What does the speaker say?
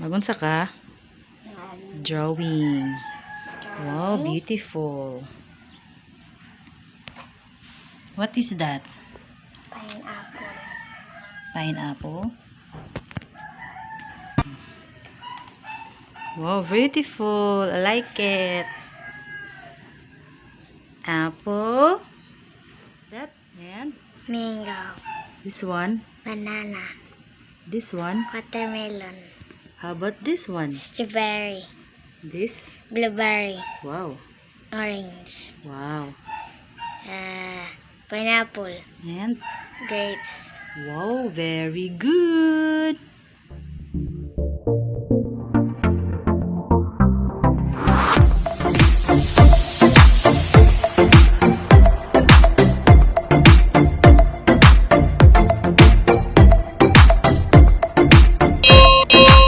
Magunsa ka? Drawing. Wow, beautiful. What is that? Pineapple. Pineapple? Wow, beautiful. I like it. Apple. That and Mango. this one. Banana. This one. Watermelon. How about this one? Strawberry. This. Blueberry. Wow. Orange. Wow. Pineapple. And Grapes. wow, very good.